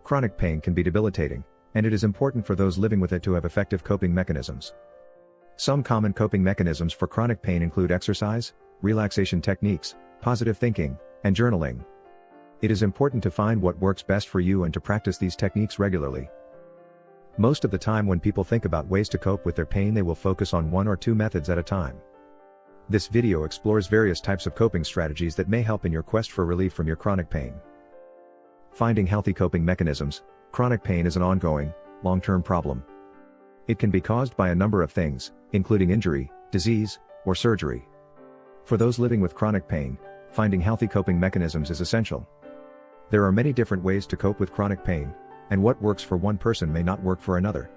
Chronic pain can be debilitating, and it is important for those living with it to have effective coping mechanisms. Some common coping mechanisms for chronic pain include exercise, relaxation techniques, positive thinking, and journaling. It is important to find what works best for you and to practice these techniques regularly. Most of the time when people think about ways to cope with their pain, they will focus on one or two methods at a time. This video explores various types of coping strategies that may help in your quest for relief from your chronic pain. Finding healthy coping mechanisms. Chronic pain is an ongoing, long-term problem. It can be caused by a number of things, including injury, disease, or surgery. For those living with chronic pain, finding healthy coping mechanisms is essential. There are many different ways to cope with chronic pain, and what works for one person may not work for another.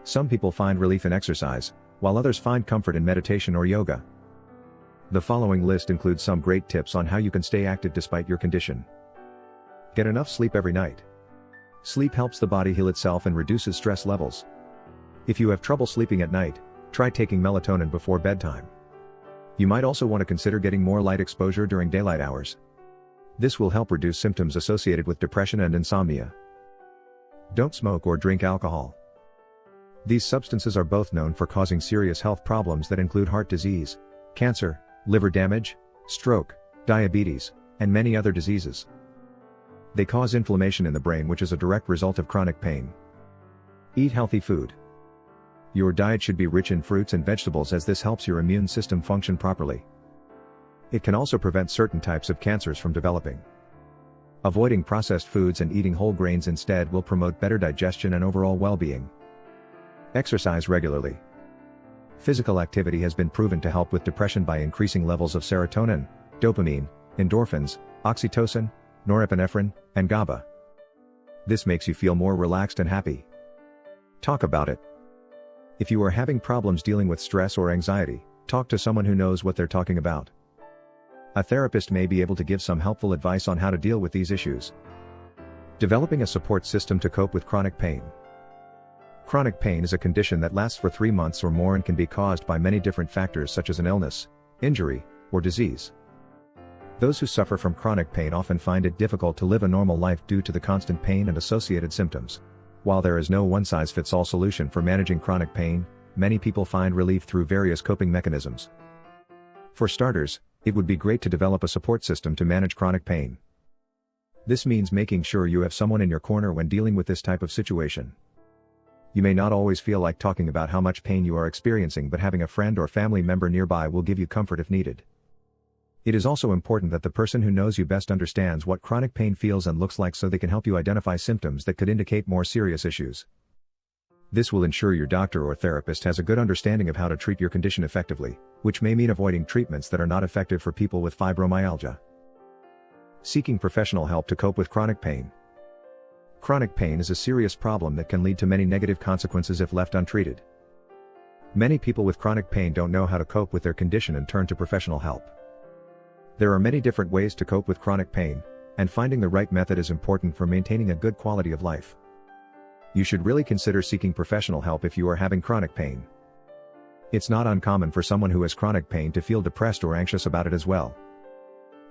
Some people find relief in exercise, while others find comfort in meditation or yoga. The following list includes some great tips on how you can stay active despite your condition. Get enough sleep every night. Sleep helps the body heal itself and reduces stress levels. If you have trouble sleeping at night, try taking melatonin before bedtime. You might also want to consider getting more light exposure during daylight hours. This will help reduce symptoms associated with depression and insomnia. Don't smoke or drink alcohol. These substances are both known for causing serious health problems that include heart disease, cancer, liver damage, stroke, diabetes, and many other diseases. They cause inflammation in the brain, which is a direct result of chronic pain. Eat healthy food. Your diet should be rich in fruits and vegetables, as this helps your immune system function properly. It can also prevent certain types of cancers from developing. Avoiding processed foods and eating whole grains instead will promote better digestion and overall well-being. Exercise regularly. Physical activity has been proven to help with depression by increasing levels of serotonin, dopamine, endorphins, oxytocin, norepinephrine, and GABA. This makes you feel more relaxed and happy. Talk about it. If you are having problems dealing with stress or anxiety, talk to someone who knows what they're talking about. A therapist may be able to give some helpful advice on how to deal with these issues. Developing a support system to cope with chronic pain. Chronic pain is a condition that lasts for 3 months or more and can be caused by many different factors such as an illness, injury, or disease. Those who suffer from chronic pain often find it difficult to live a normal life due to the constant pain and associated symptoms. While there is no one-size-fits-all solution for managing chronic pain, many people find relief through various coping mechanisms. For starters, it would be great to develop a support system to manage chronic pain. This means making sure you have someone in your corner when dealing with this type of situation. You may not always feel like talking about how much pain you are experiencing, but having a friend or family member nearby will give you comfort if needed. It is also important that the person who knows you best understands what chronic pain feels and looks like, so they can help you identify symptoms that could indicate more serious issues. This will ensure your doctor or therapist has a good understanding of how to treat your condition effectively, which may mean avoiding treatments that are not effective for people with fibromyalgia. Seeking professional help to cope with chronic pain. Chronic pain is a serious problem that can lead to many negative consequences if left untreated. Many people with chronic pain don't know how to cope with their condition and turn to professional help. There are many different ways to cope with chronic pain, and finding the right method is important for maintaining a good quality of life. You should really consider seeking professional help if you are having chronic pain. It's not uncommon for someone who has chronic pain to feel depressed or anxious about it as well.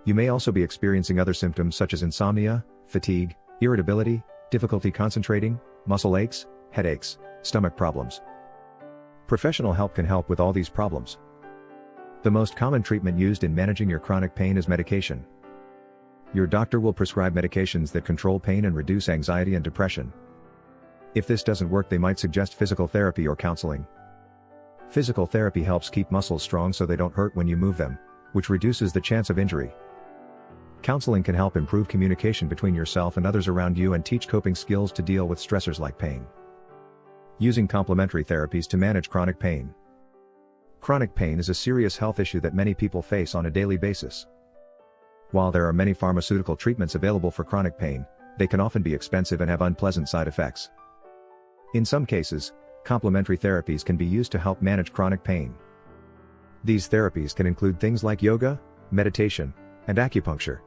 You may also be experiencing other symptoms such as insomnia, fatigue, irritability, difficulty concentrating, muscle aches, headaches, stomach problems. Professional help can help with all these problems. The most common treatment used in managing your chronic pain is medication. Your doctor will prescribe medications that control pain and reduce anxiety and depression. If this doesn't work, they might suggest physical therapy or counseling. Physical therapy helps keep muscles strong so they don't hurt when you move them, which reduces the chance of injury. Counseling can help improve communication between yourself and others around you and teach coping skills to deal with stressors like pain. Using complementary therapies to manage chronic pain. Chronic pain is a serious health issue that many people face on a daily basis. While there are many pharmaceutical treatments available for chronic pain, they can often be expensive and have unpleasant side effects. In some cases, complementary therapies can be used to help manage chronic pain. These therapies can include things like yoga, meditation, and acupuncture.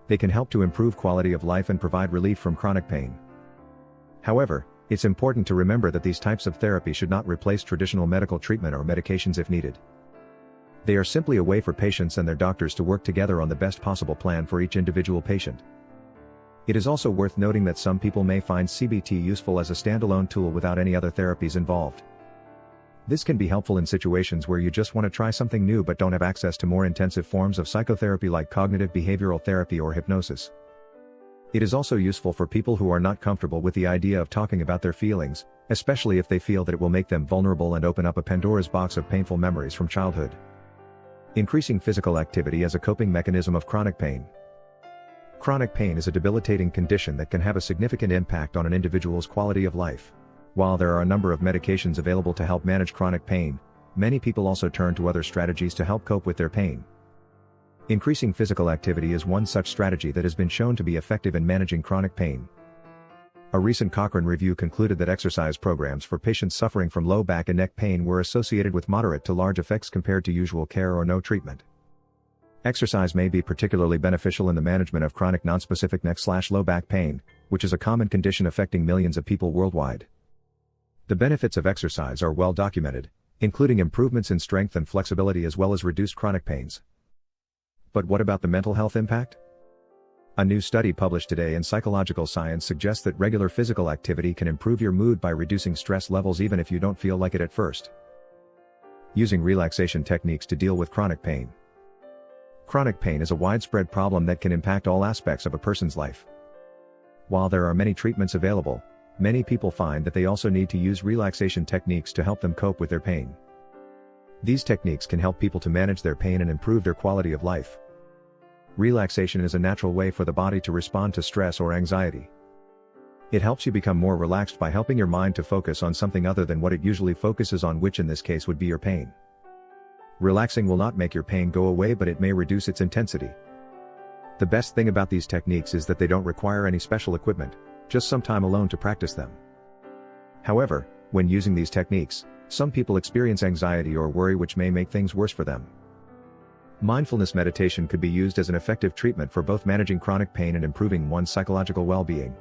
They can help to improve quality of life and provide relief from chronic pain. However, it's important to remember that these types of therapy should not replace traditional medical treatment or medications if needed. They are simply a way for patients and their doctors to work together on the best possible plan for each individual patient. It is also worth noting that some people may find CBT useful as a standalone tool without any other therapies involved. This can be helpful in situations where you just want to try something new but don't have access to more intensive forms of psychotherapy like cognitive behavioral therapy or hypnosis. It is also useful for people who are not comfortable with the idea of talking about their feelings, especially if they feel that it will make them vulnerable and open up a Pandora's box of painful memories from childhood. Increasing physical activity as a coping mechanism of chronic pain. Chronic pain is a debilitating condition that can have a significant impact on an individual's quality of life. While there are a number of medications available to help manage chronic pain, many people also turn to other strategies to help cope with their pain. Increasing physical activity is one such strategy that has been shown to be effective in managing chronic pain. A recent Cochrane review concluded that exercise programs for patients suffering from low back and neck pain were associated with moderate to large effects compared to usual care or no treatment. Exercise may be particularly beneficial in the management of chronic nonspecific neck/low back pain, which is a common condition affecting millions of people worldwide. The benefits of exercise are well documented, including improvements in strength and flexibility as well as reduced chronic pains. But what about the mental health impact? A new study published today in Psychological Science suggests that regular physical activity can improve your mood by reducing stress levels even if you don't feel like it at first. Using relaxation techniques to deal with chronic pain. Chronic pain is a widespread problem that can impact all aspects of a person's life. While there are many treatments available, many people find that they also need to use relaxation techniques to help them cope with their pain. These techniques can help people to manage their pain and improve their quality of life. Relaxation is a natural way for the body to respond to stress or anxiety. It helps you become more relaxed by helping your mind to focus on something other than what it usually focuses on, which in this case would be your pain. Relaxing will not make your pain go away, but it may reduce its intensity. The best thing about these techniques is that they don't require any special equipment, just some time alone to practice them. However, when using these techniques, some people experience anxiety or worry which may make things worse for them. Mindfulness meditation could be used as an effective treatment for both managing chronic pain and improving one's psychological well-being.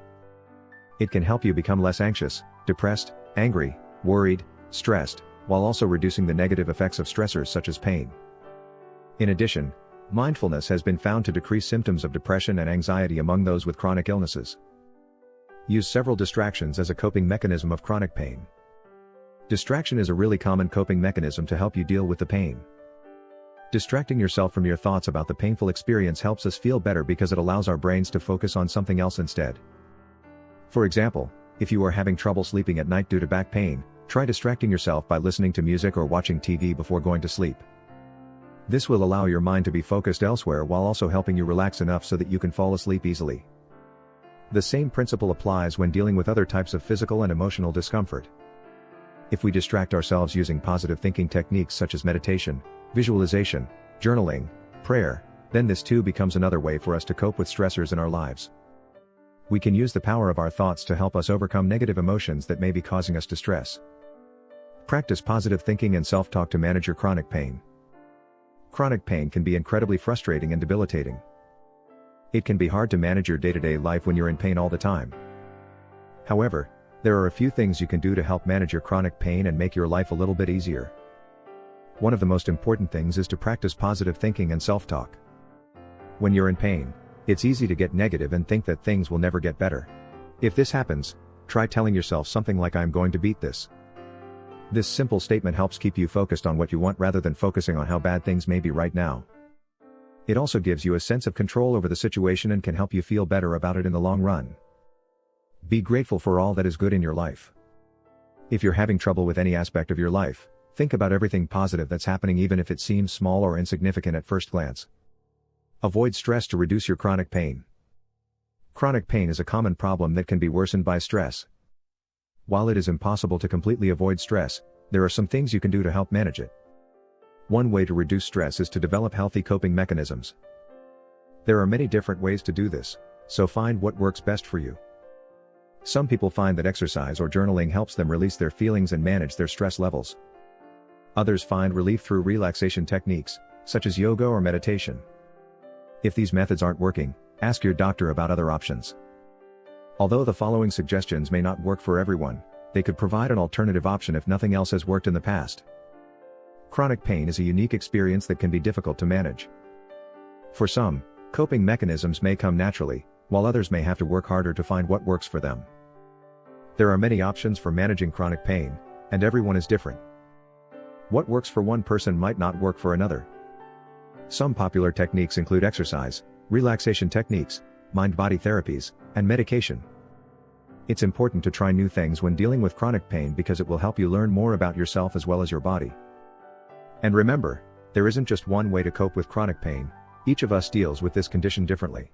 It can help you become less anxious, depressed, angry, worried, stressed, while also reducing the negative effects of stressors such as pain. In addition, mindfulness has been found to decrease symptoms of depression and anxiety among those with chronic illnesses. Use several distractions as a coping mechanism of chronic pain. Distraction is a really common coping mechanism to help you deal with the pain. Distracting yourself from your thoughts about the painful experience helps us feel better because it allows our brains to focus on something else instead. For example, if you are having trouble sleeping at night due to back pain, try distracting yourself by listening to music or watching TV before going to sleep. This will allow your mind to be focused elsewhere while also helping you relax enough so that you can fall asleep easily. The same principle applies when dealing with other types of physical and emotional discomfort. If we distract ourselves using positive thinking techniques such as meditation, visualization, journaling, prayer, then this too becomes another way for us to cope with stressors in our lives. We can use the power of our thoughts to help us overcome negative emotions that may be causing us distress. Practice positive thinking and self-talk to manage your chronic pain. Chronic pain can be incredibly frustrating and debilitating. It can be hard to manage your day-to-day life when you're in pain all the time. However, there are a few things you can do to help manage your chronic pain and make your life a little bit easier. One of the most important things is to practice positive thinking and self-talk. When you're in pain, it's easy to get negative and think that things will never get better. If this happens, try telling yourself something like "I'm going to beat this." This simple statement helps keep you focused on what you want rather than focusing on how bad things may be right now. It also gives you a sense of control over the situation and can help you feel better about it in the long run. Be grateful for all that is good in your life. If you're having trouble with any aspect of your life, think about everything positive that's happening even if it seems small or insignificant at first glance. Avoid stress to reduce your chronic pain. Chronic pain is a common problem that can be worsened by stress. While it is impossible to completely avoid stress, there are some things you can do to help manage it. One way to reduce stress is to develop healthy coping mechanisms. There are many different ways to do this, so find what works best for you. Some people find that exercise or journaling helps them release their feelings and manage their stress levels. Others find relief through relaxation techniques, such as yoga or meditation. If these methods aren't working, ask your doctor about other options. Although the following suggestions may not work for everyone, they could provide an alternative option if nothing else has worked in the past. Chronic pain is a unique experience that can be difficult to manage. For some, coping mechanisms may come naturally, while others may have to work harder to find what works for them. There are many options for managing chronic pain, and everyone is different. What works for one person might not work for another. Some popular techniques include exercise, relaxation techniques, mind-body therapies, and medication. It's important to try new things when dealing with chronic pain because it will help you learn more about yourself as well as your body. And remember, there isn't just one way to cope with chronic pain. Each of us deals with this condition differently.